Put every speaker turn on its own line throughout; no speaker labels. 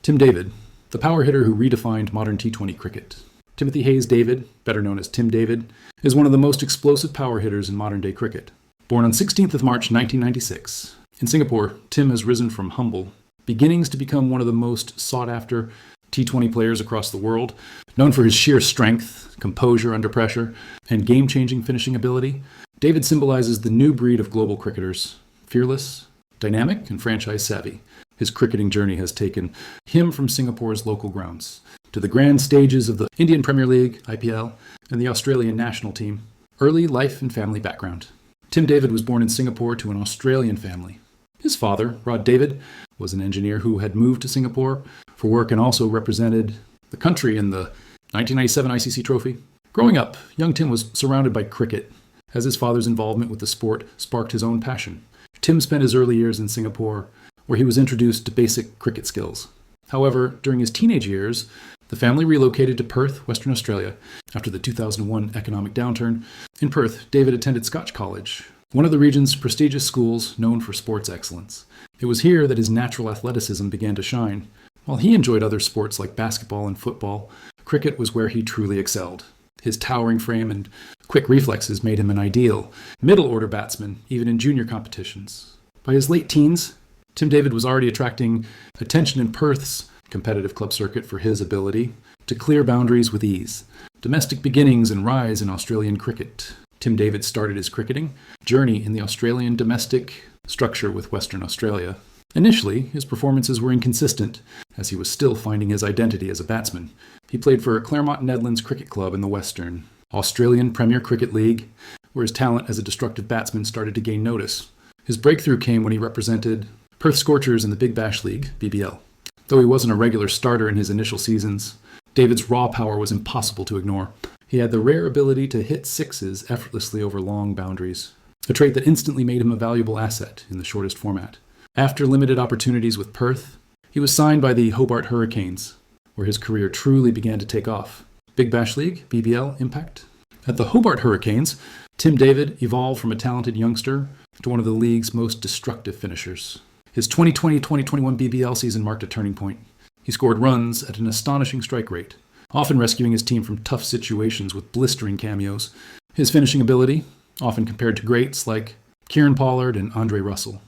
Tim David, the power hitter who redefined modern T20 cricket. Timothy Hayes David, better known as Tim David, is one of the most explosive power hitters in modern-day cricket. Born on 16th of March 1996. In Singapore, Tim has risen from humble beginnings to become one of the most sought-after T20 players across the world, known for his sheer strength, composure under pressure, and game-changing finishing ability. David symbolizes the new breed of global cricketers, fearless, dynamic, and franchise-savvy. His cricketing journey has taken him from Singapore's local grounds to the grand stages of the Indian Premier League, IPL, and the Australian national team. Early life and family background. Tim David was born in Singapore to an Australian family. His father, Rod David, was an engineer who had moved to Singapore for work and also represented the country in the 1997 ICC Trophy. Growing up, young Tim was surrounded by cricket, as his father's involvement with the sport sparked his own passion. Tim spent his early years in Singapore, where he was introduced to basic cricket skills. However, during his teenage years, the family relocated to Perth, Western Australia, after the 2001 economic downturn. In Perth, David attended Scotch College, one of the region's prestigious schools known for sports excellence. It was here that his natural athleticism began to shine. While he enjoyed other sports like basketball and football, cricket was where he truly excelled. His towering frame and quick reflexes made him an ideal middle-order batsman, even in junior competitions. By his late teens, Tim David was already attracting attention in Perth's competitive club circuit for his ability to clear boundaries with ease. Domestic beginnings and rise in Australian cricket. Tim David started his cricketing journey in the Australian domestic structure with Western Australia. Initially, his performances were inconsistent, as he was still finding his identity as a batsman. He played for Claremont Nedlands Cricket Club in the Western Australian Premier Cricket League, where his talent as a destructive batsman started to gain notice. His breakthrough came when he represented Perth Scorchers in the Big Bash League, BBL. Though he wasn't a regular starter in his initial seasons, David's raw power was impossible to ignore. He had the rare ability to hit sixes effortlessly over long boundaries, a trait that instantly made him a valuable asset in the shortest format. After limited opportunities with Perth, he was signed by the Hobart Hurricanes, where his career truly began to take off. Big Bash League, BBL, Impact. At the Hobart Hurricanes, Tim David evolved from a talented youngster to one of the league's most destructive finishers. His 2020-2021 BBL season marked a turning point. He scored runs at an astonishing strike rate, often rescuing his team from tough situations with blistering cameos. His finishing ability, often compared to greats like Kieran Pollard and Andre Russell,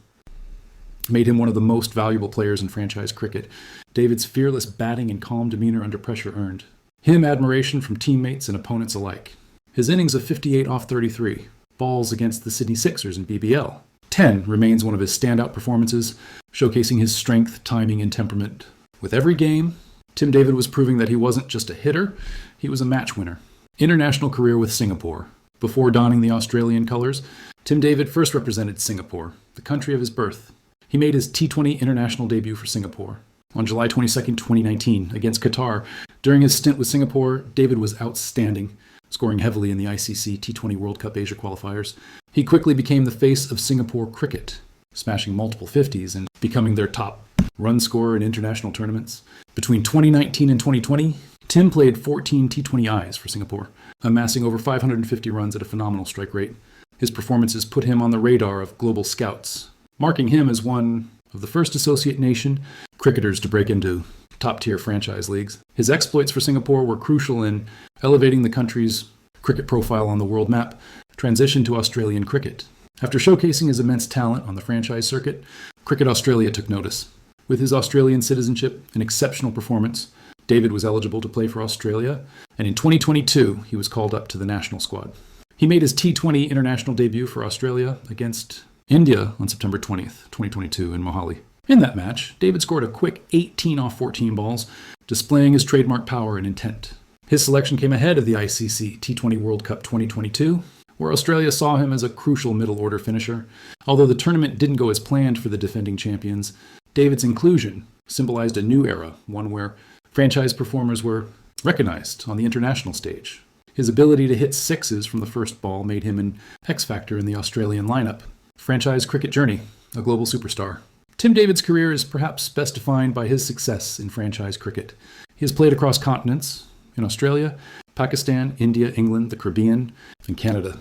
made him one of the most valuable players in franchise cricket. David's fearless batting and calm demeanor under pressure earned him admiration from teammates and opponents alike. His innings of 58 off 33, balls against the Sydney Sixers in BBL, 10 remains one of his standout performances, showcasing his strength, timing, and temperament. With every game, Tim David was proving that he wasn't just a hitter, he was a match winner. International career with Singapore. Before donning the Australian colours, Tim David first represented Singapore, the country of his birth. He made his T20 international debut for Singapore on July 22, 2019, against Qatar. During his stint with Singapore, David was outstanding, scoring heavily in the ICC T20 World Cup Asia qualifiers. He quickly became the face of Singapore cricket, smashing multiple 50s and becoming their top run scorer in international tournaments. Between 2019 and 2020, Tim played 14 T20Is for Singapore, amassing over 550 runs at a phenomenal strike rate. His performances put him on the radar of global scouts, marking him as one of the first associate nation cricketers to break into top-tier franchise leagues. His exploits for Singapore were crucial in elevating the country's cricket profile on the world map, transition to Australian cricket. After showcasing his immense talent on the franchise circuit, Cricket Australia took notice. With his Australian citizenship and exceptional performance, David was eligible to play for Australia, and in 2022, he was called up to the national squad. He made his T20 international debut for Australia against India on September 20th, 2022 in Mohali. In that match, David scored a quick 18 off 14 balls, displaying his trademark power and intent. His selection came ahead of the ICC T20 World Cup 2022, where Australia saw him as a crucial middle-order finisher. Although the tournament didn't go as planned for the defending champions, David's inclusion symbolized a new era, one where franchise performers were recognized on the international stage. His ability to hit sixes from the first ball made him an X-factor in the Australian lineup. Franchise cricket journey, a global superstar. Tim David's career is perhaps best defined by his success in franchise cricket. He has played across continents, in Australia, Pakistan, India, England, the Caribbean, and Canada,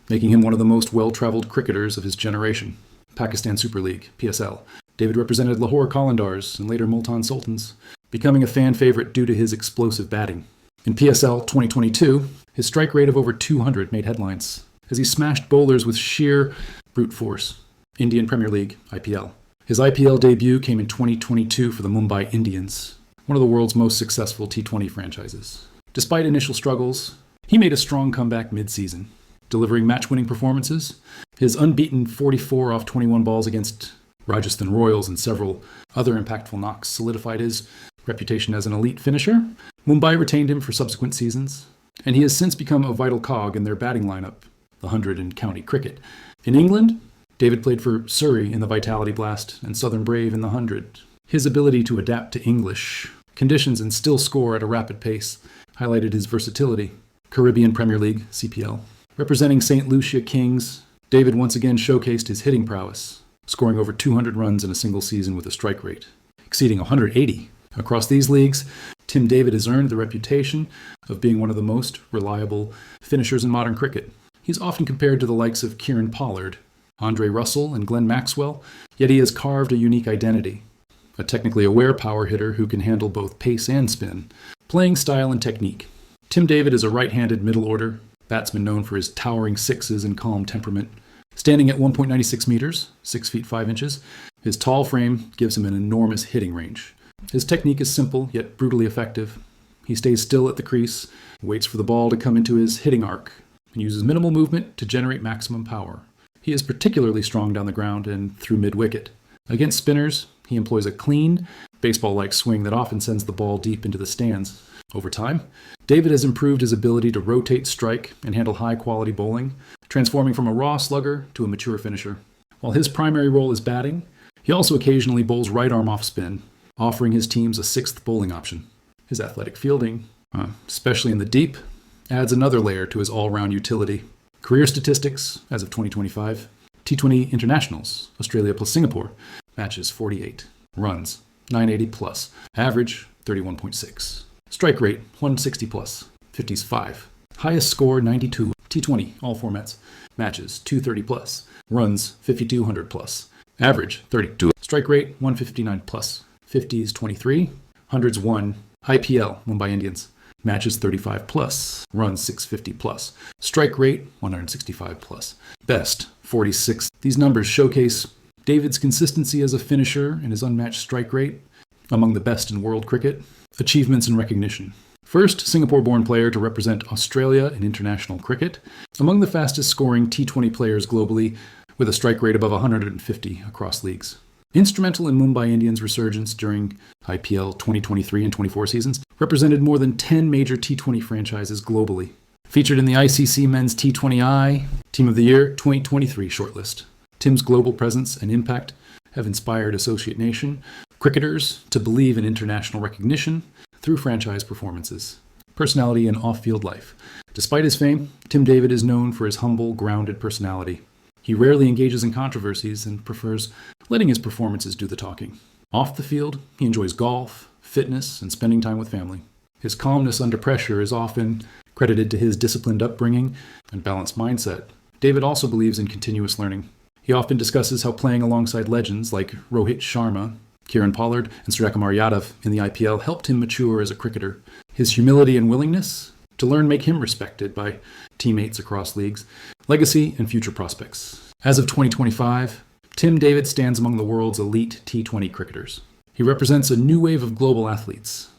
making him one of the most well-traveled cricketers of his generation. Pakistan Super League, PSL. David represented Lahore Qalandars and later Multan Sultans, becoming a fan favorite due to his explosive batting. In PSL 2022, his strike rate of over 200 made headlines, as he smashed bowlers with sheer brute force. Indian Premier League, IPL. His IPL debut came in 2022 for the Mumbai Indians, one of the world's most successful T20 franchises. Despite initial struggles, he made a strong comeback mid-season, delivering match-winning performances. His unbeaten 44 off 21 balls against Rajasthan Royals and several other impactful knocks solidified his reputation as an elite finisher. Mumbai retained him for subsequent seasons, and he has since become a vital cog in their batting lineup, the 100 in county cricket. In England, David played for Surrey in the Vitality Blast and Southern Brave in the 100. His ability to adapt to English conditions and still score at a rapid pace highlighted his versatility. Caribbean Premier League, CPL. Representing St. Lucia Kings, David once again showcased his hitting prowess, scoring over 200 runs in a single season with a strike rate exceeding 180. Across these leagues, Tim David has earned the reputation of being one of the most reliable finishers in modern cricket. He's often compared to the likes of Kieran Pollard, Andre Russell, and Glenn Maxwell, yet he has carved a unique identity. A technically aware power hitter who can handle both pace and spin, playing style and technique. Tim David is a right-handed middle order batsman known for his towering sixes and calm temperament. Standing at 1.96 meters, 6 feet 5 inches, his tall frame gives him an enormous hitting range. His technique is simple yet brutally effective. He stays still at the crease, waits for the ball to come into his hitting arc, and uses minimal movement to generate maximum power. He is particularly strong down the ground and through mid-wicket. Against spinners, he employs a clean, baseball-like swing that often sends the ball deep into the stands. Over time, David has improved his ability to rotate, strike, and handle high-quality bowling, transforming from a raw slugger to a mature finisher. While his primary role is batting, he also occasionally bowls right-arm off-spin, offering his teams a sixth bowling option. His athletic fielding, especially in the deep, adds another layer to his all-round utility. Career statistics as of 2025. T20 internationals, Australia plus Singapore, matches 48. Runs, 980 plus. Average, 31.6. Strike rate, 160 plus. 50s 5. Highest score, 92. T20, all formats. Matches, 230 plus. Runs, 5,200 plus. Average, 32. Strike rate, 159 plus. 50s 23. Hundreds 1. IPL, Mumbai Indians. Matches 35 plus. Runs 650 plus. Strike rate 165 plus. Best 46. These numbers showcase David's consistency as a finisher and his unmatched strike rate among the best in world cricket. Achievements and recognition. First Singapore-born player to represent Australia in international cricket. Among the fastest scoring T20 players globally with a strike rate above 150 across leagues. Instrumental in Mumbai Indians' resurgence during IPL 2023 and 24 seasons, represented more than 10 major T20 franchises globally. Featured in the ICC Men's T20I Team of the Year 2023 shortlist. Tim's global presence and impact have inspired Associate Nation cricketers to believe in international recognition through franchise performances. Personality and off-field life. Despite his fame, Tim David is known for his humble, grounded personality. He rarely engages in controversies and prefers letting his performances do the talking. Off the field, he enjoys golf, fitness, and spending time with family. His calmness under pressure is often credited to his disciplined upbringing and balanced mindset. David also believes in continuous learning. He often discusses how playing alongside legends like Rohit Sharma, Kieran Pollard, and Suryakumar Yadav in the IPL helped him mature as a cricketer. His humility and willingness to learn make him respected by teammates across leagues, legacy, and future prospects. As of 2025, Tim David stands among the world's elite T20 cricketers. He represents a new wave of global athletes,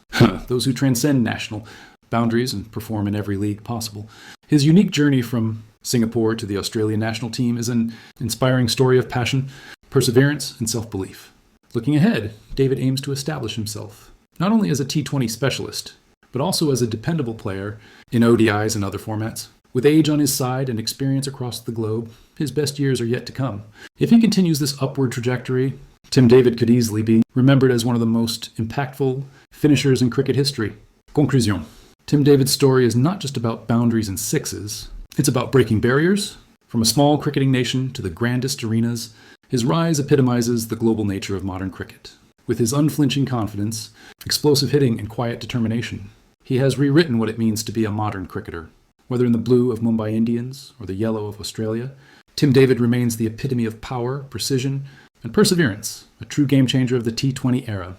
those who transcend national boundaries and perform in every league possible. His unique journey from Singapore to the Australian national team is an inspiring story of passion, perseverance, and self-belief. Looking ahead, David aims to establish himself, not only as a T20 specialist, but also as a dependable player in ODIs and other formats. With age on his side and experience across the globe, his best years are yet to come. If he continues this upward trajectory, Tim David could easily be remembered as one of the most impactful finishers in cricket history. Conclusion. Tim David's story is not just about boundaries and sixes. It's about breaking barriers. From a small cricketing nation to the grandest arenas, his rise epitomizes the global nature of modern cricket. With his unflinching confidence, explosive hitting, and quiet determination, he has rewritten what it means to be a modern cricketer. Whether in the blue of Mumbai Indians or the yellow of Australia, Tim David remains the epitome of power, precision, and perseverance, a true game changer of the T20 era.